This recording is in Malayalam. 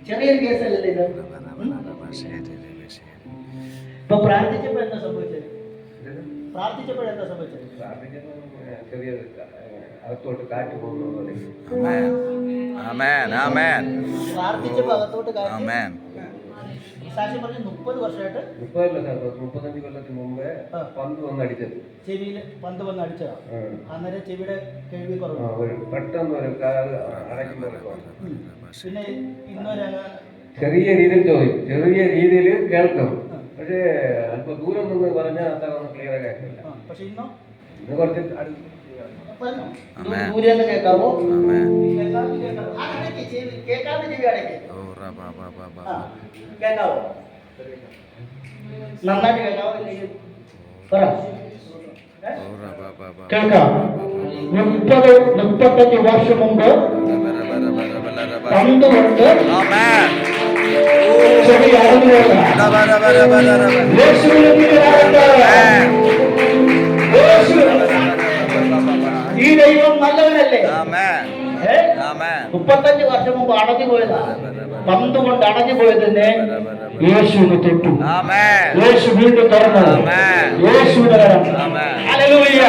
ചെറിയൊരു കേസല്ലല്ലോ ഇത്. ഇപ്പൊ പ്രാർത്ഥിച്ചപ്പോ എന്താ സംഭവിച്ചത്? പ്രാർത്ഥിച്ചപ്പോഴെന്താ സംഭവിച്ചത്? അകത്തോട്ട് കാറ്റ് പോകുന്നു. പ്രാർത്ഥിച്ചപ്പോ അകത്തോട്ട് കാറ്റ്. സാക്ഷി പറഞ്ഞു 30 വർഷമായിട്ട് 35 കൊല്ലത്തിന് മുമ്പേ പന്ത് വന്ന് അടിച്ചത്, ചെവിയിൽ പന്ത് വന്ന് അടിച്ചതാ. അന്നേരം ചെവിയുടെ കേൾവി കുറവ് പെട്ടെന്ന് അടയ്ക്കുന്ന. പിന്നെ ഇന്നൊരു ചെറിയ രീതിയിൽ ചോദിക്കും, ചെറിയ രീതിയിൽ കേൾക്കും. പക്ഷേ അല്പം ദൂരം നിന്ന് പറഞ്ഞാൽ അത്ര ക്ലിയർ ആയിട്ടില്ല. പക്ഷെ ഇന്ന് കുറച്ച് ദൂരെന്ന് കേൾക്കാവോ? കേൾക്കാത്ത ചെവി അടയ്ക്ക്. കേൾക്കാവോ? നന്നായിട്ട് കേൾക്കാവോ? കേൾക്കാം. 30-35 വർഷം മുമ്പ് പന്തുകൊണ്ട് ചെവി ഈ ദൈവം നല്ലവനല്ലേ? 35 വർഷം മുമ്പ് അടഞ്ഞു പോയതാ. പന്ത് കൊണ്ട് അടഞ്ഞു പോയതിനെ യേശുവിന് തൊട്ടു. യേശു വീണ്ടും തുറന്നു. യേശുവിന്റെ കരം. ഹല്ലേലൂയ.